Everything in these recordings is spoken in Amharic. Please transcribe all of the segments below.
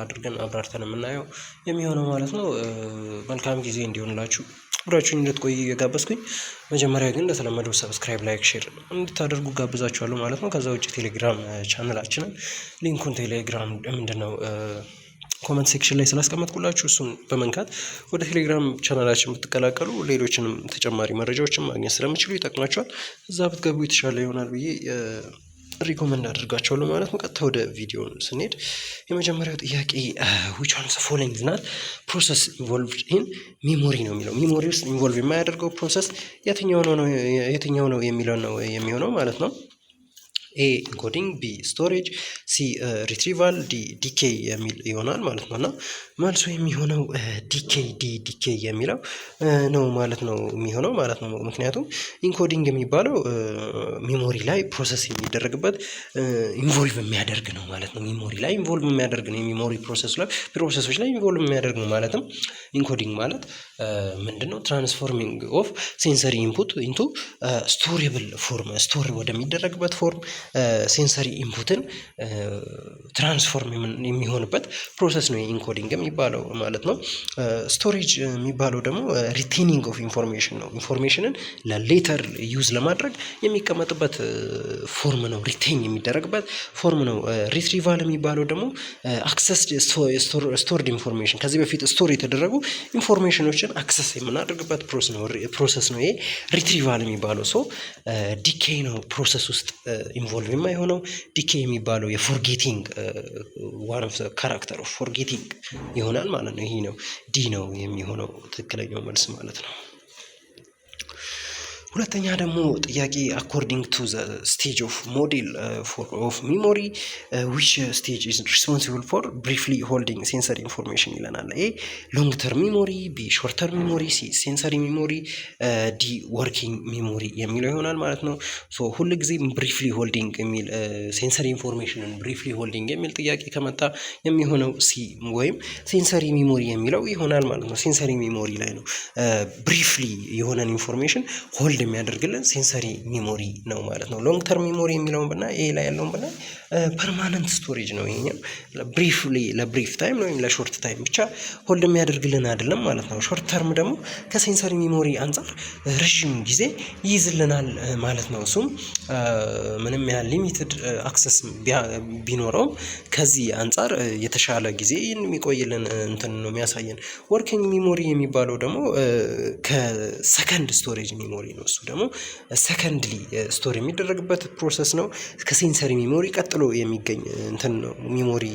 አድርገን አብራርተን የምናየው የሚሆነው ማለት ነው። መልካም ጊዜ እንዲሆንላችሁ አብራችሁኝ እንድትቆዩ እየጋበዝኩኝ፣ መጀመሪያ ግን እንደተለመደው ሰብስክራይብ፣ ላይክ፣ ሼር እንድታደርጉ ጋብዛችኋለሁ ማለት ነው። ከዛ ውጭ ቴሌግራም ቻናላችንን ሊንኩን ቴሌግራም ምንድነው ኮመንት ሴክሽን ላይ ስላስቀመጥኩላችሁ እሱን በመንካት ወደ ቴሌግራም ቻናላችን ብትቀላቀሉ ሌሎችንም ተጨማሪ መረጃዎችን ማግኘት ስለምችሉ ይጠቅማችኋል። እዛ ብትገቡ የተሻለ ይሆናል ብዬ ሪኮመንድ አድርጋቸዋለሁ ማለት ነው። ቀጥታ ወደ ቪዲዮ ስንሄድ የመጀመሪያው ጥያቄ which one of the following is not process involved in memory ነው የሚለው። ሚሞሪ ውስጥ ኢንቮልቭ የማያደርገው ፕሮሰስ የትኛው ነው የሚለው ነው የሚሆነው ማለት ነው። ኤ ኢንኮዲንግ፣ ቢ ስቶሬጅ፣ ሲ ሪትሪቫል፣ ዲ ዲኬይ የሚል ይሆናል ማለት ነው። እና መልሱ የሚሆነው ዲኬይ የሚለው ነው ማለት ነው የሚሆነው ማለት ነው። ምክንያቱም ኢንኮዲንግ የሚባለው ሚሞሪ ላይ ፕሮሰስ የሚደረግበት ኢንቮልቭ የሚያደርግ ነው ማለት ነው። ሚሞሪ ላይ ኢንቮልቭ የሚያደርግ ነው። የሚሞሪ ፕሮሰሶች ላይ ኢንቮልቭ የሚያደርግ ነው ማለትም ኢንኮዲንግ ማለት ምንድነው? ትራንስፎርሚንግ ኦፍ ሴንሰሪ ኢንፑት ኢንቱ ስቶሬብል ፎርም፣ ስቶር ወደሚደረግበት ፎርም ሴንሰሪ ኢንፑትን ትራንስፎርም የሚሆንበት ፕሮሰስ ነው ኢንኮዲንግ የሚባለው ማለት ነው። ስቶሬጅ የሚባለው ደግሞ ሪቴኒንግ ኦፍ ኢንፎርሜሽን ነው። ኢንፎርሜሽንን ለሌተር ዩዝ ለማድረግ የሚቀመጥበት ፎርም ነው፣ ሪቴን የሚደረግበት ፎርም ነው። ሪትሪቫል የሚባለው ደግሞ አክሰስ ስቶርድ ኢንፎርሜሽን፣ ከዚህ በፊት ስቶር የተደረጉ ኢንፎርሜሽኖችን አክሰስ የምናደርግበት ፕሮሰስ ነው። ይሄ ሪትሪቫል የሚባለው ሰው ዲኬይ ነው ፕሮሰስ ውስጥ ኢንቮልቭ የማይሆነው። ዲኬይ የሚባለው የፎርጌቲንግ ዋን ኦፍ ካራክተር ኦፍ ፎርጌቲንግ ይሆናል ማለት ነው። ይሄ ነው ዲ ነው የሚሆነው ትክክለኛው መልስ ማለት ነው። ሁለተኛ ደግሞ ጥያቄ አኮርዲንግ ቱ ዘ ስቴጅ ኦፍ ሞዴል ኦፍ ሚሞሪ ዊች ስቴጅ ኢዝ ሪስፖንሲብል ፎር ብሪፍሊ ሆልዲንግ ሴንሰሪ ኢንፎርሜሽን ይለናል። ኤ ሎንግ ተርም ሚሞሪ፣ ቢ ሾርት ተርም ሚሞሪ፣ ሲ ሴንሰሪ ሚሞሪ፣ ዲ ወርኪንግ ሚሞሪ የሚለው ይሆናል ማለት ነው። ሶ ሁል ጊዜ ብሪፍሊ ሆልዲንግ የሚል ሴንሰሪ ኢንፎርሜሽንን ብሪፍሊ ሆልዲንግ የሚል ጥያቄ ከመጣ የሚሆነው ሲ ወይም ሴንሰሪ ሚሞሪ የሚለው ይሆናል ማለት ነው። ሴንሰሪ ሚሞሪ ላይ ነው ብሪፍሊ የሆነን ኢንፎርሜሽን ሆልድ የሚያደርግልን ሴንሰሪ ሚሞሪ ነው ማለት ነው። ሎንግ ተርም ሚሞሪ የሚለውን ብናይ ኤ ላይ ያለውን ብናይ ፐርማነንት ስቶሬጅ ነው። ይሄኛው ብሪፍሊ ለብሪፍ ታይም ወይም ለሾርት ታይም ብቻ ሆልድ የሚያደርግልን አይደለም ማለት ነው። ሾርት ተርም ደግሞ ከሴንሰሪ ሚሞሪ አንጻር ረዥም ጊዜ ይይዝልናል ማለት ነው። እሱም ምንም ያህል ሊሚትድ አክሰስ ቢኖረውም ከዚህ አንጻር የተሻለ ጊዜ የሚቆይልን እንትን ነው የሚያሳየን። ወርኪንግ ሚሞሪ የሚባለው ደግሞ ከሰከንድ ስቶሬጅ ሚሞሪ ነው። እሱ ደግሞ ሰከንድሊ ስቶር የሚደረግበት ፕሮሰስ ነው። ከሴንሰሪ ሚሞሪ ቀጥሎ የሚገኝ እንትን ነው ሚሞሪ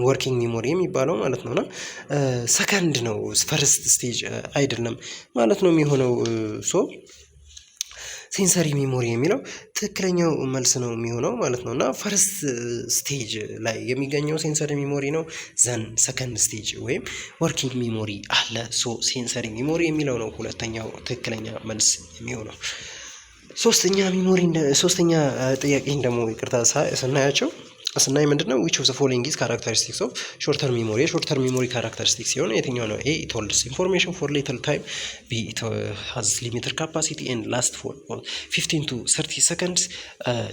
ወርኪንግ ሚሞሪ የሚባለው ማለት ነውና ሰከንድ ነው፣ ፈርስት ስቴጅ አይደለም ማለት ነው የሚሆነው። ሶ ሴንሰሪ ሚሞሪ የሚለው ትክክለኛው መልስ ነው የሚሆነው ማለት ነው። እና ፈርስት ስቴጅ ላይ የሚገኘው ሴንሰሪ ሚሞሪ ነው። ዘን ሰከንድ ስቴጅ ወይም ወርኪንግ ሚሞሪ አለ። ሶ ሴንሰሪ ሚሞሪ የሚለው ነው ሁለተኛው ትክክለኛ መልስ የሚሆነው። ሶስተኛ ጥያቄን ደግሞ ይቅርታ ስናይ ምንድነው which of the following is characteristics of short term memory? short term memory characteristics ሲሆን የትኛው ነው? A it holds information for little time, B it has limited capacity and lasts for 15 to 30 seconds,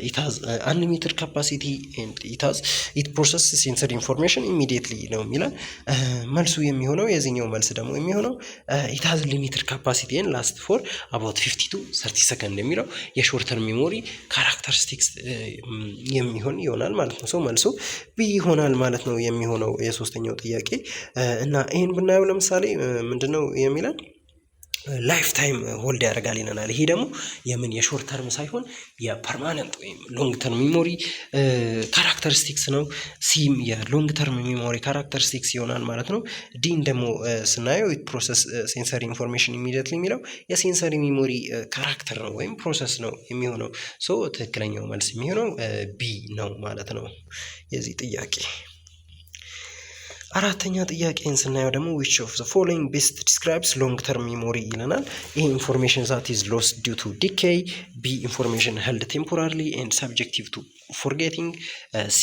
it has unlimited capacity and it processes sensory information immediately ነው የሚለው መልሱ የሚሆነው። የዚህኛው መልስ ደግሞ የሚሆነው it has limited capacity and lasts for about 50 to 30 seconds የሚለው የሾርት ተርም ሚሞሪ ካራክተሪስቲክስ የሚሆን ይሆናል ማለት ነው። ሰው መልሱ ቢ ይሆናል ማለት ነው የሚሆነው የሶስተኛው ጥያቄ። እና ይሄን ብናየው ለምሳሌ ምንድነው የሚለን ላይፍ ታይም ሆልድ ያደርጋል ይለናል። ይሄ ደግሞ የምን የሾርት ተርም ሳይሆን የፐርማነንት ወይም ሎንግ ተርም ሚሞሪ ካራክተሪስቲክስ ነው። ሲም የሎንግ ተርም ሚሞሪ ካራክተሪስቲክስ ይሆናል ማለት ነው። ዲን ደግሞ ስናየው ፕሮሰስ ሴንሰሪ ኢንፎርሜሽን ኢሚዲየትሊ የሚለው የሴንሰሪ ሚሞሪ ካራክተር ነው ወይም ፕሮሰስ ነው የሚሆነው። ሶ ትክክለኛው መልስ የሚሆነው ቢ ነው ማለት ነው የዚህ ጥያቄ። አራተኛ ጥያቄን ስናየው ደግሞ which of the following best describes long term memory ይለናል። A information that is lost due to decay, B information held temporarily and subjective to forgetting, C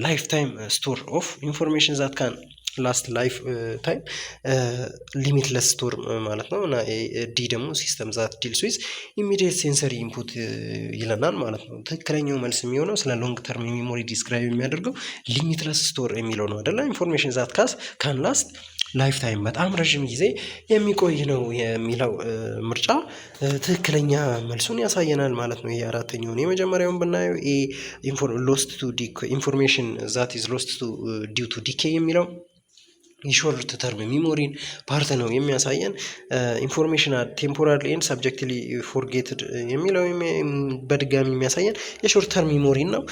lifetime store of information that can ላስት ላይፍ ታይም ሊሚትለስ ስቶር ማለት ነው። እና ዲ ደግሞ ሲስተም ዛት ዲልስ ዊዝ ኢሚዲየት ሴንሰሪ ኢንፑት ይለናል ማለት ነው። ትክክለኛው መልስ የሚሆነው ስለ ሎንግ ተርም ሜሞሪ ዲስክራይብ የሚያደርገው ሊሚትለስ ስቶር የሚለው ነው አይደለ? ኢንፎርሜሽን ዛት ካን ላስት ላይፍ ታይም በጣም ረዥም ጊዜ የሚቆይ ነው የሚለው ምርጫ ትክክለኛ መልሱን ያሳየናል ማለት ነው። ይሄ አራተኛውን የመጀመሪያውን ብናየው ሎስት ቱ ኢንፎርሜሽን ዛት ኢዝ ሎስት ቱ ዲው ቱ ዲኬ የሚለው የሾርት ተርም ሚሞሪን ፓርት ነው የሚያሳየን። ኢንፎርሜሽን ቴምፖራሪ ኤንድ ሰብጀክቲቭሊ ፎርጌትድ የሚለው በድጋሚ የሚያሳየን የሾርት ተርም ሚሞሪን ነው።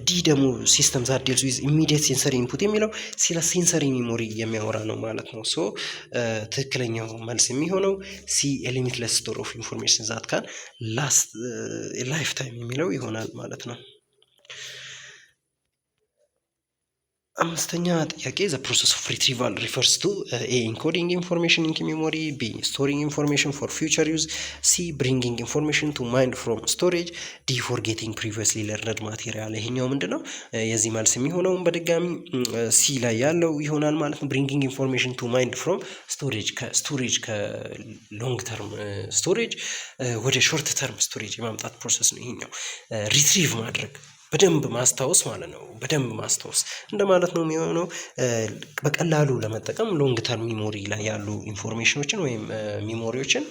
ዲ ደግሞ ሲስተም ዛት ዲልስ ዊዝ ኢሚዲየት ሴንሰሪ ኢንፑት የሚለው ስለ ሴንሰሪ ሚሞሪ የሚያወራ ነው ማለት ነው። ሶ ትክክለኛው መልስ የሚሆነው ሲ ሊሚትለስ ስቶር ኦፍ ኢንፎርሜሽን ዛት ካን ላስት ላይፍ ታይም የሚለው ይሆናል ማለት ነው። አምስተኛ ጥያቄ ዘ ፕሮሰስ ኦፍ ሪትሪቫል ሪፈርስ ቱ ኤ ኢንኮዲንግ ኢንፎርሜሽን ኢንቱ ሜሞሪ፣ ቢ ስቶሪንግ ኢንፎርሜሽን ፎር ፊውቸር ዩዝ፣ ሲ ብሪንጊንግ ኢንፎርሜሽን ቱ ማይንድ ፍሮም ስቶሬጅ፣ ዲ ፎርጌቲንግ ፕሪቪየስሊ ለርንድ ማቴሪያል። ይሄኛው ምንድን ነው? የዚህ መልስ የሚሆነውን በድጋሚ ሲ ላይ ያለው ይሆናል ማለት ነው። ብሪንጊንግ ኢንፎርሜሽን ቱ ማይንድ ፍሮም ስቶሬጅ ከሎንግ ተርም ስቶሬጅ ወደ ሾርት ተርም ስቶሬጅ የማምጣት ፕሮሰስ ነው ይሄኛው። ሪትሪቭ ማድረግ በደንብ ማስታወስ ማለት ነው። በደንብ ማስታወስ እንደማለት ነው የሚሆነው። በቀላሉ ለመጠቀም ሎንግ ተርም ሚሞሪ ላይ ያሉ ኢንፎርሜሽኖችን ወይም ሚሞሪዎችን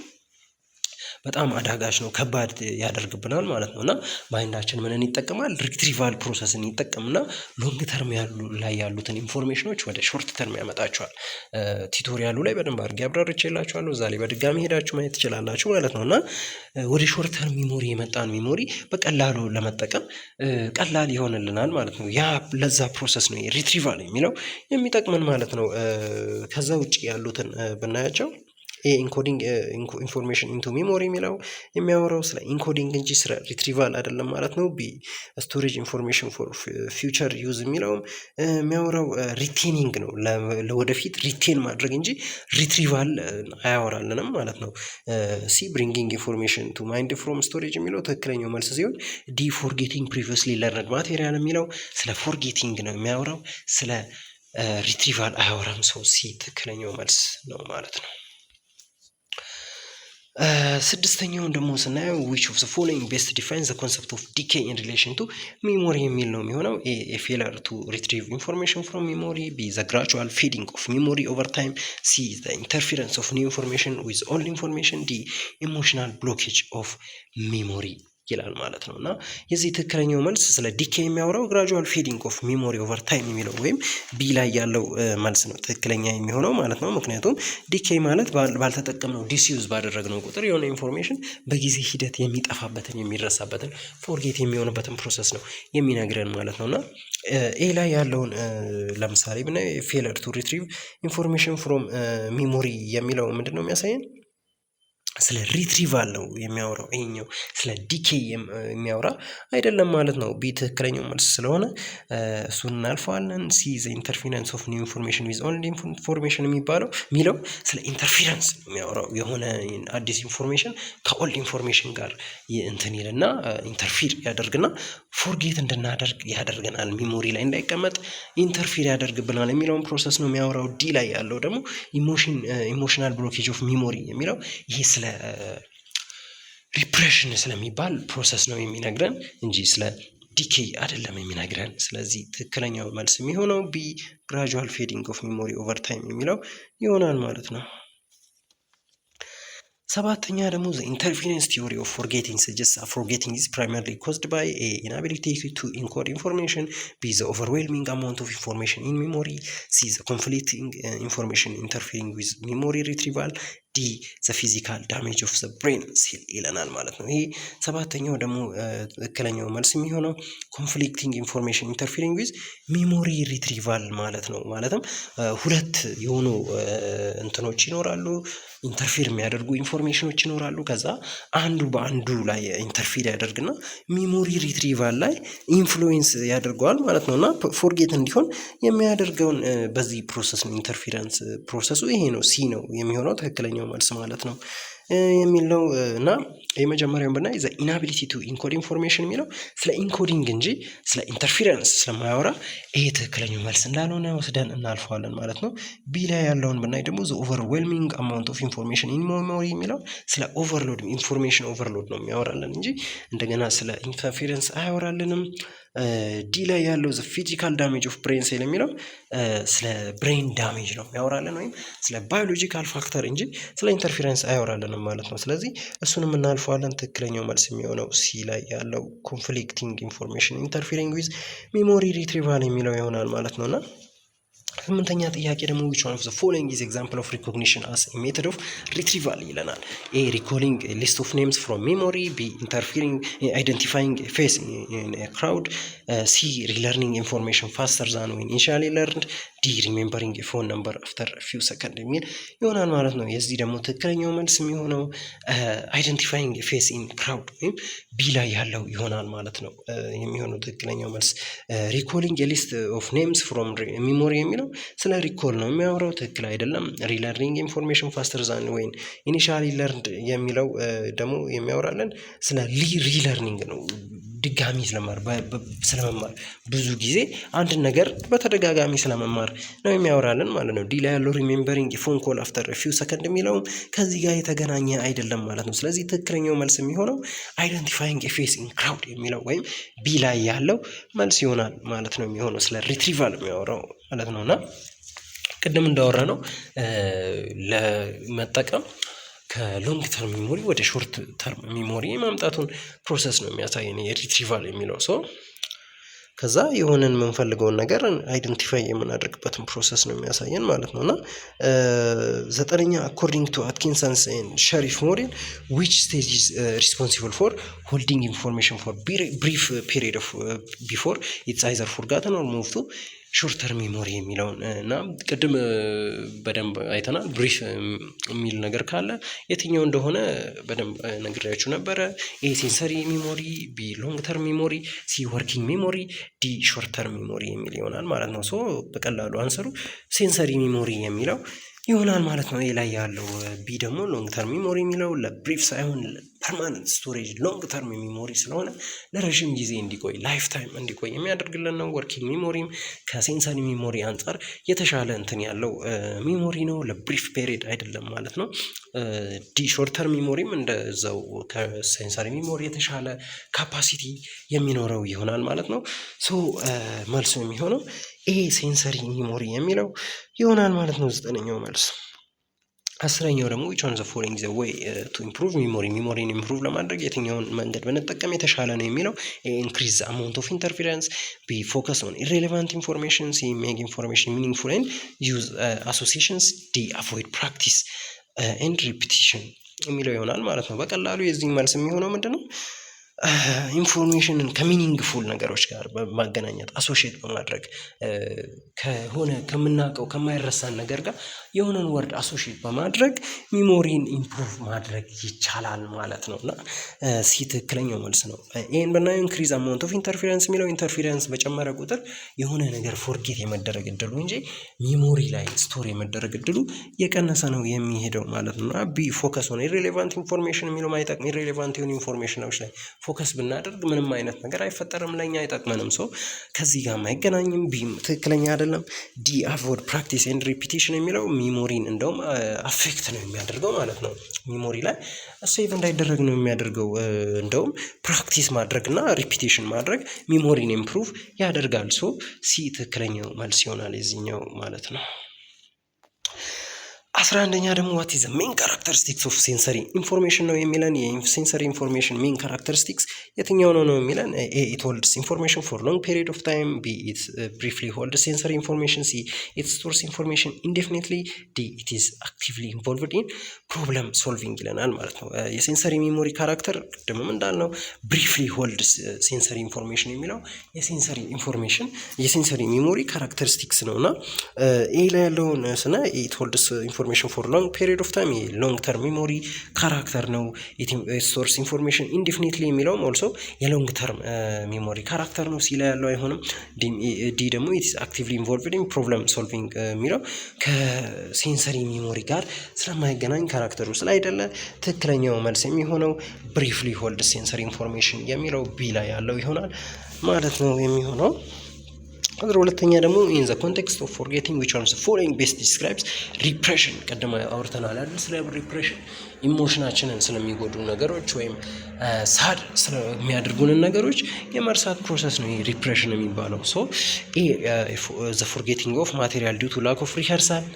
በጣም አዳጋች ነው፣ ከባድ ያደርግብናል ማለት ነው። እና ማይንዳችን ምንን ይጠቀማል? ሪትሪቫል ፕሮሰስን ይጠቀምና ሎንግ ተርም ላይ ያሉትን ኢንፎርሜሽኖች ወደ ሾርት ተርም ያመጣቸዋል። ቲቶሪያሉ ላይ በደንብ አድርጌ አብራርቼላችኋለሁ። እዛ ላይ በድጋሚ ሄዳችሁ ማየት ትችላላችሁ ማለት ነው። እና ወደ ሾርት ተርም ሚሞሪ የመጣን ሚሞሪ በቀላሉ ለመጠቀም ቀላል ይሆንልናል ማለት ነው። ያ ለዛ ፕሮሰስ ነው ሪትሪቫል የሚለው የሚጠቅመን ማለት ነው። ከዛ ውጭ ያሉትን ብናያቸው ኢንኮዲንግ ኢንፎርሜሽን ኢንቱ ሜሞሪ የሚለው የሚያወራው ስለ ኢንኮዲንግ እንጂ ስለ ሪትሪቫል አይደለም ማለት ነው። ቢ ስቶሬጅ ኢንፎርሜሽን ፎር ፊውቸር ዩዝ የሚለውም የሚያወራው ሪቴኒንግ ነው፣ ለወደፊት ሪቴን ማድረግ እንጂ ሪትሪቫል አያወራልንም ማለት ነው። ሲ ብሪንጊንግ ኢንፎርሜሽን ቱ ማይንድ ፍሮም ስቶሬጅ የሚለው ትክክለኛው መልስ ሲሆን፣ ዲ ፎርጌቲንግ ፕሪቪየስሊ ለርንድ ማቴሪያል የሚለው ስለ ፎርጌቲንግ ነው የሚያወራው፣ ስለ ሪትሪቫል አያወራም። ሰው ሲ ትክክለኛው መልስ ነው ማለት ነው። ስድስተኛውን ደግሞ ስናየው which of the following best defines the concept of decay in relation to memory የሚል ነው የሚሆነው። a failure to retrieve information from memory, b the gradual fading of memory over time, c the interference of new information with old information, d emotional blockage of memory ይላል ማለት ነው። እና የዚህ ትክክለኛው መልስ ስለ ዲኬ የሚያወራው ግራጁዋል ፌዲንግ ኦፍ ሚሞሪ ኦቨር ታይም የሚለው ወይም ቢ ላይ ያለው መልስ ነው ትክክለኛ የሚሆነው ማለት ነው። ምክንያቱም ዲኬ ማለት ባልተጠቀምነው ዲስዩዝ ባደረግነው ቁጥር የሆነ ኢንፎርሜሽን በጊዜ ሂደት የሚጠፋበትን የሚረሳበትን ፎርጌት የሚሆንበትን ፕሮሰስ ነው የሚነግረን ማለት ነው። እና ኤ ላይ ያለውን ለምሳሌ ብናይ ፌለር ቱ ሪትሪቭ ኢንፎርሜሽን ፍሮም ሚሞሪ የሚለው ምንድን ነው የሚያሳየን? ስለ ሪትሪቫል ነው የሚያወራው። ይሄኛው ስለ ዲኬ የሚያወራ አይደለም ማለት ነው። ቢ ትክክለኛው መልስ ስለሆነ እሱን እናልፈዋለን። ሲ ዘ ኢንተርፌረንስ ኦፍ ኒው ኢንፎርሜሽን ዊዝ ኦልድ ኢንፎርሜሽን የሚለው ስለ ኢንተርፌረንስ የሚያወራው የሆነ አዲስ ኢንፎርሜሽን ከኦልድ ኢንፎርሜሽን ጋር እንትን ይልና ኢንተርፊር ያደርግና ፎርጌት እንድናደርግ ያደርገናል። ሚሞሪ ላይ እንዳይቀመጥ ኢንተርፊር ያደርግብናል የሚለውን ፕሮሰስ ነው የሚያወራው። ዲ ላይ ያለው ደግሞ ኢሞሽናል ብሎኬጅ ኦፍ ሚሞሪ የሚለው ይሄ ስለ ሪፕሬሽን ስለሚባል ፕሮሰስ ነው የሚነግረን እንጂ ስለ ዲኬ አይደለም የሚነግረን። ስለዚህ ትክክለኛው መልስ የሚሆነው ቢ ግራጁዋል ፌዲንግ ኦፍ ሚሞሪ ኦቨር ታይም የሚለው ይሆናል ማለት ነው። ሰባተኛ ደግሞ ዘ ኢንተርፌረንስ ቲዮሪ ኦፍ ፎርጌቲንግ ሰጀስት ፎርጌቲንግ ኢዝ ፕራይመርሊ ኮዝድ ባይ ኤ ኢንአቢሊቲ ቱ ኢንኮድ ኢንፎርሜሽን፣ ቢ ዘ ኦቨርዌልሚንግ አማውንት ኦፍ ኢንፎርሜሽን ኢን ሚሞሪ፣ ሲ ዘ ኮንፍሊክቲንግ ኢንፎርሜሽን ኢንተርፌሪንግ ዊዝ ሚሞሪ ሪትሪቫል፣ ዲ ዘ ፊዚካል ዳሜጅ ኦፍ ዘ ብሬን ሲል ይለናል ማለት ነው። ይሄ ሰባተኛው ደግሞ ትክክለኛው መልስ የሚሆነው ኮንፍሊክቲንግ ኢንፎርሜሽን ኢንተርፌሪንግ ዊዝ ሚሞሪ ሪትሪቫል ማለት ነው። ማለትም ሁለት የሆኑ እንትኖች ይኖራሉ፣ ኢንተርፌር የሚያደርጉ ኢንፎርሜሽኖች ይኖራሉ። ከዛ አንዱ በአንዱ ላይ ኢንተርፌር ያደርግና ሚሞሪ ሪትሪቫል ላይ ኢንፍሉዌንስ ያደርገዋል ማለት ነው። እና ፎርጌት እንዲሆን የሚያደርገውን በዚህ ፕሮሰስ ነው ኢንተርፌረንስ ፕሮሰሱ ይሄ ነው። ሲ ነው የሚሆነው ትክክለኛው መልስ ማለት ነው። የሚል ነው እና የመጀመሪያውን ብናይ ዘ ኢናቢሊቲ ቱ ኢንኮድ ኢንፎርሜሽን የሚለው ስለ ኢንኮዲንግ እንጂ ስለ ኢንተርፌረንስ ስለማያወራ ይሄ ትክክለኛው መልስ እንዳልሆነ ወስደን እናልፈዋለን ማለት ነው። ቢ ላይ ያለውን ብናይ ደግሞ ዘ ኦቨርዌልሚንግ አማውንት ኦፍ ኢንፎርሜሽን ኢን ሜሞሪ የሚለው ስለ ኦቨርሎድ ኢንፎርሜሽን ኦቨርሎድ ነው የሚያወራልን እንጂ እንደገና ስለ ኢንተርፌረንስ አያወራልንም። ዲ ላይ ያለው ዘ ፊዚካል ዳሜጅ ኦፍ ብሬን ሴል የሚለው ስለ ብሬን ዳሜጅ ነው የሚያወራልን ወይም ስለ ባዮሎጂካል ፋክተር እንጂ ስለ ኢንተርፌረንስ አያወራልንም ማለት ነው። ስለዚህ እሱንም እናልፈዋለን። ትክክለኛው መልስ የሚሆነው ሲ ላይ ያለው ኮንፍሊክቲንግ ኢንፎርሜሽን ኢንተርፌሪንግ ዊዝ ሜሞሪ ሪትሪቫል የሚለው ይሆናል ማለት ነውና 8ኛ ጥያቄ ደግሞ which one of the following is example of recognition as a method of retrieval ይለናል። A recalling a list of names from memory, B identifying a face in a crowd, C relearning information faster than when initially learned, D remembering a phone number after a few seconds የሚል ይሆናል ማለት ነው። የዚህ ደግሞ ትክክለኛው መልስ የሚሆነው identifying a face in crowd ወይም ቢ ላይ ያለው ይሆናል ማለት ነው። የሚሆነው ትክክለኛው መልስ recalling a list of names from memory የሚለው ስለ ሪኮል ነው የሚያወራው። ትክክል አይደለም። ሪለርኒንግ ኢንፎርሜሽን ፋስተር ዛን ወይን ኢኒሻሊ ለርንድ የሚለው ደግሞ የሚያወራለን ስለ ሪለርኒንግ ነው። ድጋሚ ስለመማር ብዙ ጊዜ አንድ ነገር በተደጋጋሚ ስለመማር ነው የሚያወራልን ማለት ነው። ዲ ላይ ያለው ሪሜምበሪንግ ፎን ኮል አፍተር ፊው ሰከንድ የሚለውም ከዚህ ጋር የተገናኘ አይደለም ማለት ነው። ስለዚህ ትክክለኛው መልስ የሚሆነው አይደንቲፋይንግ ፌስ ኢን ክራውድ የሚለው ወይም ቢ ላይ ያለው መልስ ይሆናል ማለት ነው። የሚሆነው ስለ ሪትሪቫል የሚያወራው ማለት ነው። እና ቅድም እንዳወራ ነው ለመጠቀም ከሎንግ ተርም ሚሞሪ ወደ ሾርት ተርም ሚሞሪ ማምጣቱን ፕሮሰስ ነው የሚያሳየን የሪትሪቫል የሚለው ሰው ከዛ የሆነን የምንፈልገውን ነገር አይደንቲፋይ የምናደርግበትን ፕሮሰስ ነው የሚያሳየን ማለት ነው። እና 9ኛ አኮርዲንግ ቱ አትኪንሰንስ ኤንድ ሸሪፍ ሞዴል which stage is responsible for holding information for brief period of before it's either forgotten or moved to ሾርት ተርም ሜሞሪ የሚለውን እና ቅድም በደንብ አይተናል። ብሪፍ የሚል ነገር ካለ የትኛው እንደሆነ በደንብ ነግሬያችሁ ነበረ። ኤ ሴንሰሪ ሜሞሪ፣ ቢ ሎንግ ተርም ሜሞሪ፣ ሲ ወርኪንግ ሜሞሪ፣ ዲ ሾርት ተርም ሜሞሪ የሚል ይሆናል ማለት ነው። ሶ በቀላሉ አንሰሩ ሴንሰሪ ሜሞሪ የሚለው ይሆናል ማለት ነው። ኤ ላይ ያለው ቢ ደግሞ ሎንግ ተርም ሜሞሪ የሚለው ለብሪፍ ሳይሆን ፐርማነንት ስቶሬጅ ሎንግ ተርም ሜሞሪ ስለሆነ ለረዥም ጊዜ እንዲቆይ ላይፍ ታይም እንዲቆይ የሚያደርግልን ነው። ወርኪንግ ሜሞሪም ከሴንሰሪ ሜሞሪ አንጻር የተሻለ እንትን ያለው ሜሞሪ ነው፣ ለብሪፍ ፔሪድ አይደለም ማለት ነው። ዲ ሾርት ተርም ሜሞሪም እንደዛው ከሴንሰሪ ሜሞሪ የተሻለ ካፓሲቲ የሚኖረው ይሆናል ማለት ነው። ሶ መልሱ የሚሆነው ኤ ሴንሰሪ ሜሞሪ የሚለው ይሆናል ማለት ነው። 9ኛው መልስ። 10ኛው ደግሞ which one of the following is a way to improve memory ሜሞሪን ኢምፕሩቭ ለማድረግ የትኛውን መንገድ ብንጠቀም የተሻለ ነው የሚለው increase the amount of interference, B focus on irrelevant information, C make information meaningful and use associations, D avoid practice and repetition የሚለው ይሆናል ማለት ነው። በቀላሉ የዚህ መልስ የሚሆነው ምንድነው? ኢንፎርሜሽንን ከሚኒንግፉል ነገሮች ጋር በማገናኘት አሶሺየት በማድረግ ከሆነ ከምናውቀው ከማይረሳን ነገር ጋር የሆነን ወርድ አሶሺየት በማድረግ ሚሞሪን ኢምፕሩቭ ማድረግ ይቻላል ማለት ነው። እና ሲ ትክክለኛው መልስ ነው። ይህን ብናየው ኢንክሪዝ አማውንት ኦፍ ኢንተርፌረንስ የሚለው ኢንተርፌረንስ በጨመረ ቁጥር የሆነ ነገር ፎርጌት የመደረግ እድሉ እንጂ ሚሞሪ ላይ ስቶር የመደረግ እድሉ የቀነሰ ነው የሚሄደው ማለት ነው። ቢ ፎከስ ኦን ኢሬሌቫንት ኢንፎርሜሽን የሚለው ማይጠቅም ኢሬሌቫንት የሆኑ ኢንፎርሜሽኖች ላይ ፎከስ ብናደርግ ምንም አይነት ነገር አይፈጠርም፣ ለኛ አይጠቅመንም። ሰው ከዚህ ጋር አይገናኝም። ቢም ትክክለኛ አይደለም። ዲ አቮይድ ፕራክቲስ ኤንድ ሪፒቲሽን የሚለው ሚሞሪን እንደውም አፌክት ነው የሚያደርገው ማለት ነው። ሚሞሪ ላይ ሴቭ እንዳይደረግ ነው የሚያደርገው። እንደውም ፕራክቲስ ማድረግ እና ሪፒቲሽን ማድረግ ሚሞሪን ኢምፕሩቭ ያደርጋል። ሶ ሲ ትክክለኛው መልስ ይሆናል የዚህኛው ማለት ነው። 11ኛ ደግሞ ዋት ኢዝ ሜን ካራክተሪስቲክስ ኦፍ ሴንሰሪ ኢንፎርሜሽን ነው የሚለን። የሴንሰሪ ኢንፎርሜሽን ሜን ካራክተሪስቲክስ የትኛው ነው የሚለን? ኤ ኢት ሆልድስ ኢንፎርሜሽን ፎር ሎንግ ፔሪድ ኦፍ ታይም፣ ቢ ኢት ብሪፍሊ ሆልድስ ሴንሰሪ ኢንፎርሜሽን፣ ሲ ኢት ስቶርስ ኢንፎርሜሽን ኢንዴፊኒትሊ፣ ዲ ኢት ኢዝ አክቲቭሊ ኢንቮልቭድ ኢን ፕሮብለም ሶልቪንግ ይለናል ማለት ነው። የሴንሰሪ ሜሞሪ ካራክተር ቅድምም እንዳልነው ብሪፍሊ ሆልድስ ሴንሰሪ ኢንፎርሜሽን የሚለው የሴንሰሪ ኢንፎርሜሽን የሴንሰሪ ሜሞሪ ካራክተሪስቲክስ ነው እና ኤ ላይ ያለውን ስና ኢት ሆልድስ ኢንፎርሜሽን ኢንፎርሜሽን ፎር ሎንግ ፔሪድ ኦፍ ታይም ሎንግ ተርም ሚሞሪ ካራክተር ነው። ስቶርስ ኢንፎርሜሽን ኢንዲፊኒትሊ የሚለውም ኦልሶ የሎንግ ተርም ሚሞሪ ካራክተር ነው። ሲ ላይ ያለው አይሆንም። ዲ ደግሞ ኢትስ አክቲቭሊ ኢንቮልቭድ ኢን ፕሮብለም ሶልቪንግ የሚለው ከሴንሰሪ ሚሞሪ ጋር ስለማይገናኝ ካራክተሩ ስላይደለ ትክክለኛው መልስ የሚሆነው ብሪፍሊ ሆልድ ሴንሰሪ ኢንፎርሜሽን የሚለው ቢ ላይ ያለው ይሆናል ማለት ነው የሚሆነው። ሁለተኛ ደግሞ ኢን ዘ ኮንቴክስት ኦፍ ፎርጌቲንግ ዊች ዋንስ ፎሎዊንግ ቤስት ዲስክራይብስ ሪፕሬሽን። ቀደም አውርተናል አይደል? ስለ ሪፕሬሽን ኢሞሽናችንን ስለሚጎዱ ነገሮች ወይም ሳድ ስለሚያደርጉንን ነገሮች የመርሳት ፕሮሰስ ነው ሪፕሬሽን የሚባለው። ሶ ዘ ፎርጌቲንግ ኦፍ ማቴሪያል ዲው ቱ ላክ ኦፍ ሪኸርሳል፣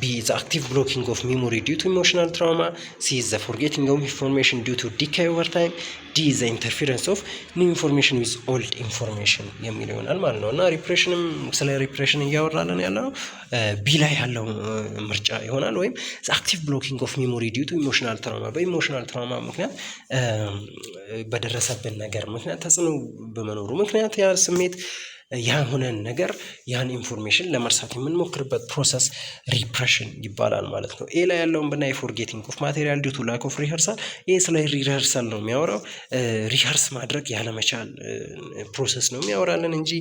ቢ ዘ አክቲቭ ብሎኪንግ ኦፍ ሚሞሪ ዲው ቱ ኢሞሽናል ትራውማ፣ ሲ ዘ ፎርጌቲንግ ኦፍ ኢንፎርሜሽን ዲው ቱ ዲካይ ኦቨር ታይም፣ ዲ ዘ ኢንተርፌረንስ ኦፍ ኒው ኢንፎርሜሽን ዊዝ ኦልድ ኢንፎርሜሽን የሚለው ይሆናል ማለት ነው። እና ሪፕሬሽንም ስለ ሪፕሬሽን እያወራለን ያለው ቢ ላይ ያለው ምርጫ ይሆናል። ወይም አክቲቭ ብሎኪንግ ኦፍ ሚሞሪ ዲው ቱ ኢሞሽናል ትራውማ፣ በኢሞሽናል ትራውማ ምክንያት በደረሰብን ነገር ምክንያት ተጽዕኖ በመኖሩ ምክንያት ያ ስሜት ያሆነን ነገር ያን ኢንፎርሜሽን ለመርሳት የምንሞክርበት ፕሮሰስ ሪፕሬሽን ይባላል ማለት ነው። ኤ ላይ ያለውን ብናይ ፎርጌቲንግ ኦፍ ማቴሪያል ዲው ቱ ላክ ኦፍ ሪኸርሳል፣ ይህ ስለ ሪኸርሳል ነው የሚያወራው። ሪኸርስ ማድረግ ያለመቻል ፕሮሰስ ነው የሚያወራልን እንጂ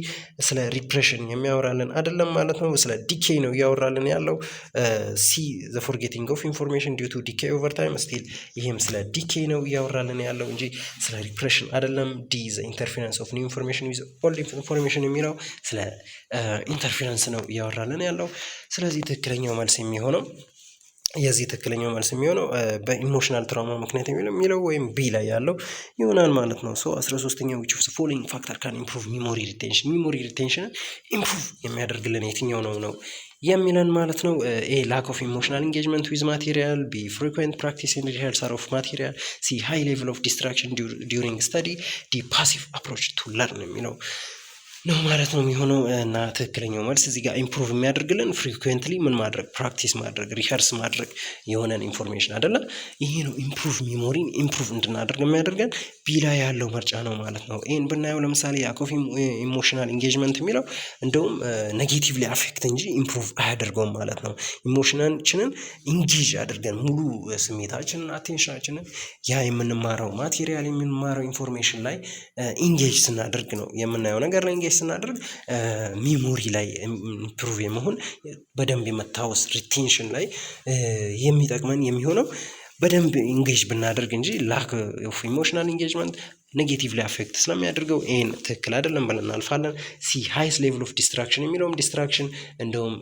ስለ ሪፕሬሽን የሚያወራልን አይደለም ማለት ነው። ስለ ዲኬይ ነው እያወራልን ያለው። ሲ ዘ ፎርጌቲንግ ኦፍ ኢንፎርሜሽን ዲው ቱ ዲኬይ ኦቨር ታይም፣ ስቲል ይህም ስለ ዲኬይ ነው እያወራልን ያለው እንጂ ስለ ሪፕሬሽን አይደለም። ዲ ዘ ኢንተርፌረንስ ኦፍ ኒው ኢንፎርሜሽን ዊዝ ኦልድ ኢንፎርሜሽን የሚለው ስለ ኢንተርፌረንስ ነው እያወራልን ያለው። ስለዚህ ትክክለኛው መልስ የሚሆነው የዚህ ትክክለኛው መልስ የሚሆነው በኢሞሽናል ትራውማ ምክንያት የሚለው ወይም ቢ ላይ ያለው ይሆናል ማለት ነው። ሶ 13ኛው which of the following factor can improve memory retention፣ ሚሞሪ ሪቴንሽንን ኢምፕሩቭ የሚያደርግልን የትኛው ነው የሚለን ማለት ነው። ኤ ላክ ኦፍ ኢሞሽናል ኢንጌጅመንት ዊዝ ማቴሪያል፣ ቢ ፍሪኩዌንት ፕራክቲስ ኢን ሪኸርሳል ኦፍ ማቴሪያል፣ ሲ ሃይ ሌቭል ኦፍ ዲስትራክሽን ዲዩሪንግ ስተዲ፣ ዲ ፓሲቭ አፕሮች ቱ ለርን የሚለው ነው ማለት ነው የሚሆነው። እና ትክክለኛው መልስ እዚህ ጋር ኢምፕሩቭ የሚያደርግልን ፍሪኩዌንትሊ ምን ማድረግ ሪኸርስ ማድረግ የሆነን ኢንፎርሜሽን አይደለም። ይሄ ነው ኢምፕሩቭ ሚሞሪን ኢምፕሩቭ እንድናደርግ የሚያደርገን ቢ ላይ ያለው ምርጫ ነው ማለት ነው። ይህን ብናየው ለምሳሌ ላክ ኦፍ ኢሞሽናል ኢንጌጅመንት የሚለው እንደውም ኔጌቲቭሊ አፌክት እንጂ ኢምፕሩቭ አያደርገውም ማለት ነው። ኢሞሽናችንን ኢንጌጅ አድርገን ሙሉ ስሜታችንን አቴንሽናችንን ያ የምንማረው ማቴሪያል የምንማረው ኢንፎርሜሽን ላይ ኢንጌጅ ስናደርግ ነው የምናየው ነገር ላይ ስናደርግ ሚሞሪ ላይ ኢምፕሩቭ የመሆን በደንብ የመታወስ ሪቴንሽን ላይ የሚጠቅመን የሚሆነው በደንብ ኢንጌጅ ብናደርግ እንጂ ላክ ኦፍ ኢሞሽናል ኢንጌጅመንት ኔጌቲቭሊ አፌክት ስለሚያደርገው ይህን ትክክል አይደለም ብለን እናልፋለን። ሲ ሃይስ ሌቭል ኦፍ ዲስትራክሽን የሚለውም ዲስትራክሽን እንደውም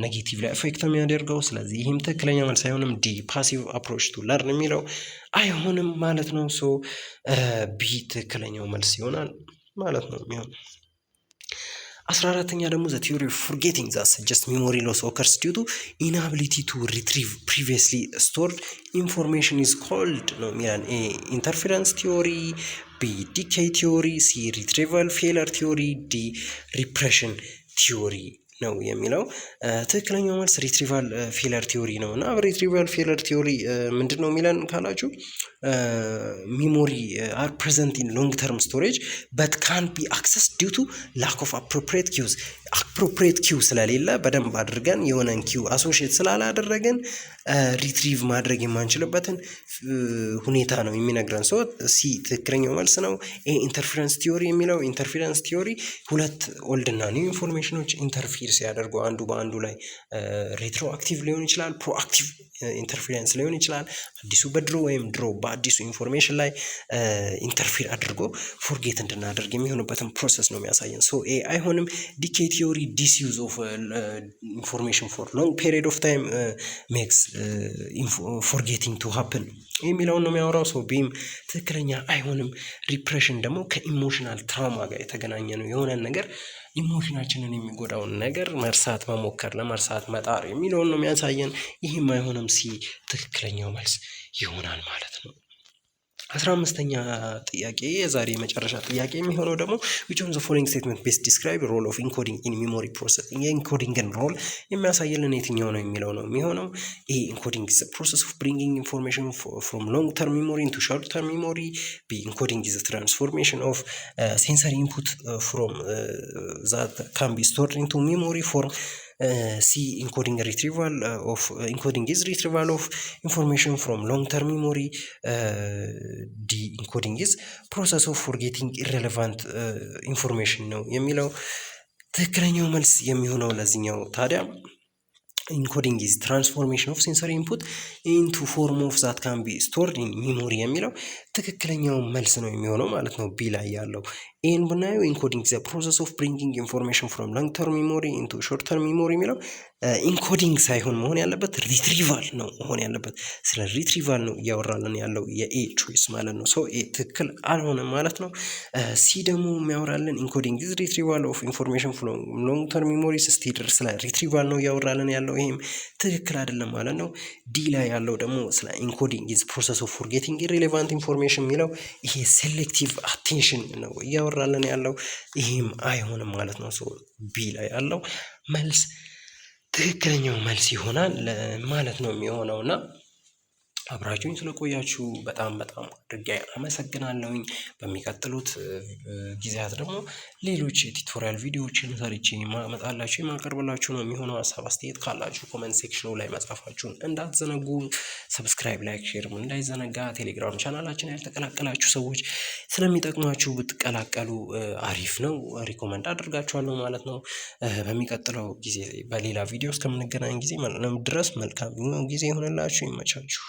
ኔጌቲቭሊ አፌክት የሚያደርገው፣ ስለዚህ ይህም ትክክለኛ መልስ አይሆንም። ዲ ፓሲቭ አፕሮች ቱ ለርን የሚለው አይሆንም ማለት ነው። ሶ ቢ ትክክለኛው መልስ ይሆናል ማለት ነው የሚሆን 14ኛ ደግሞ ዘ ቲዮሪ ኦፍ ፎርጌቲንግ ዛት ሰጀስት ሚሞሪ ሎስ ኦከርስ ዲው ቱ ኢንአቢሊቲ ቱ ሪትሪቭ ፕሪቪየስሊ ስቶርድ ኢንፎርሜሽን ኢዝ ኮልድ ነው የሚለን። ኤ ኢንተርፌረንስ ቲዮሪ፣ ቢ ዲኬይ ቲዮሪ፣ ሲ ሪትሪቫል ፌለር ቲዮሪ፣ ዲ ሪፕሬሽን ቲዮሪ ነው የሚለው። ትክክለኛው መልስ ሪትሪቫል ፌለር ቲዮሪ ነው። እና ሪትሪቫል ፌለር ቲዮሪ ምንድን ነው የሚለን ካላችሁ ሚሞሪ አር ፕሬዘንት ኢን ሎንግ ተርም ስቶሬጅ በት ካን ቢ አክሰስ ዲው ቱ ላክ ኦፍ አፕሮፕሪየት ኪውዝ፣ አፕሮፕሪየት ኪው ስለሌለ በደንብ አድርገን የሆነን ኪው አሶሺየት ስላላደረገን ሪትሪቭ ማድረግ የማንችልበትን ሁኔታ ነው የሚነግረን። ሶ ሲ ትክክለኛው መልስ ነው። ይሄ ኢንተርፌረንስ ቲዮሪ የሚለው ኢንተርፌረንስ ቲዮሪ ሁለት ኦልድ እና ኒው ኢንፎርሜሽኖች ኢንተርፊር ሲያደርጉ አንዱ በአንዱ ላይ ሬትሮ አክቲቭ ሊሆን ይችላል፣ ፕሮአክቲቭ ኢንተርፌረንስ ሊሆን ይችላል። አዲሱ በድሮ ወይም ድሮ በአዲሱ ኢንፎርሜሽን ላይ ኢንተርፊር አድርጎ ፎርጌት እንድናደርግ የሚሆንበትን ፕሮሰስ ነው የሚያሳየን። ሶ ኤ አይሆንም። ዲኬይ ቲዮሪ ዲስዩዝ ኦፍ ኢንፎርሜሽን ፎር ሎንግ ፔሪድ ኦፍ ታይም ሜክስ ፎርጌቲንግ ቱ ሀፕን የሚለውን ነው የሚያወራው። ሶ ቢም ትክክለኛ አይሆንም። ሪፕሬሽን ደግሞ ከኢሞሽናል ትራውማ ጋር የተገናኘ ነው። የሆነን ነገር ኢሞሽናችንን የሚጎዳውን ነገር መርሳት መሞከር፣ ለመርሳት መጣር የሚለውን ነው የሚያሳየን። ይህም አይሆንም። ሲ ትክክለኛው መልስ ይሆናል ማለት ነው። 15ኛ ጥያቄ የዛሬ መጨረሻ ጥያቄ የሚሆነው ደግሞ which of the following statement best describe role of encoding in memory processing፣ የኢንኮዲንግን ሮል የሚያሳይልን የትኛው ነው የሚለው ነው የሚሆነው። ኤ ኢንኮዲንግ is the process of bringing information from long term memory into short term memory፣ ቢ encoding is the transformation of sensory input from that can be stored into memory form ሲ ኢንኮዲንግ ሪትሪቫል ኦፍ ኢንኮዲንግ ኢዝ ሪትሪቫል ኦፍ ኢንፎርሜሽን ፍሮም ሎንግ ተርም ሚሞሪ። ዲ ኢንኮዲንግ ኢዝ ፕሮሰስ ኦፍ ፎርጌቲንግ ኢሬሌቫንት ኢንፎርሜሽን ነው የሚለው ትክክለኛው መልስ የሚሆነው ለዚህኛው ታዲያ ኢንኮዲንግ ኢዝ ትራንስፎርሜሽን ኦፍ ሴንሰሪ ኢንፑት ኢንቱ ፎርም ኦፍ ዛት ካን ቢ ስቶርድ ኢን ሚሞሪ የሚለው ትክክለኛው መልስ ነው የሚሆነው ማለት ነው ቢ ላይ ያለው። ይህን ብናየው ኢንኮዲንግ ዘ ፕሮሰስ ኦፍ ብሪንጊንግ ኢንፎርሜሽን ፍሮም ሎንግ ተርም ሚሞሪ ኢንቱ ሾርት ተርም ሚሞሪ የሚለው ኢንኮዲንግ ሳይሆን መሆን ያለበት ሪትሪቫል ነው መሆን ያለበት። ስለ ሪትሪቫል ነው እያወራልን ያለው የኤ ቾይስ ማለት ነው። ሰው ኤ ትክክል አልሆነም ማለት ነው። ሲ ደግሞ የሚያወራልን ኢንኮዲንግ ኢዝ ሪትሪቫል ኦፍ ኢንፎርሜሽን ፍሮም ሎንግ ተርም ሚሞሪስ ስቴድር ስለ ሪትሪቫል ነው እያወራልን ያለው ይሄም ትክክል አይደለም ማለት ነው። ዲ ላይ ያለው ደግሞ ስለ ኢንኮዲንግ ኢዝ ፕሮሰስ ኦፍ ፎርጌቲንግ ኢሬሌቫንት ኢንፎርሜሽን የሚለው ይሄ ሴሌክቲቭ አቴንሽን ነው እያወራልን ያለው ይሄም አይሆንም ማለት ነው። ሶ ቢ ላይ ያለው መልስ ትክክለኛው መልስ ይሆናል ማለት ነው የሚሆነውና አብራችሁኝ ስለቆያችሁ በጣም አድርጌ አመሰግናለሁኝ። በሚቀጥሉት ጊዜያት ደግሞ ሌሎች የቱቶሪያል ቪዲዮዎችን ሰርቼ ማመጣላችሁ የማቀርብላችሁ ነው የሚሆነው። ሀሳብ አስተያየት ካላችሁ ኮመንት ሴክሽኑ ላይ መጻፋችሁን እንዳትዘነጉ። ሰብስክራይብ፣ ላይክ፣ ሼርም እንዳይዘነጋ። ቴሌግራም ቻናላችን ያልተቀላቀላችሁ ሰዎች ስለሚጠቅማችሁ ብትቀላቀሉ አሪፍ ነው። ሪኮመንድ አድርጋችኋለሁ ማለት ነው። በሚቀጥለው ጊዜ በሌላ ቪዲዮ እስከምንገናኝ ጊዜ ድረስ መልካም ጊዜ ይሆንላችሁ። ይመቻችሁ።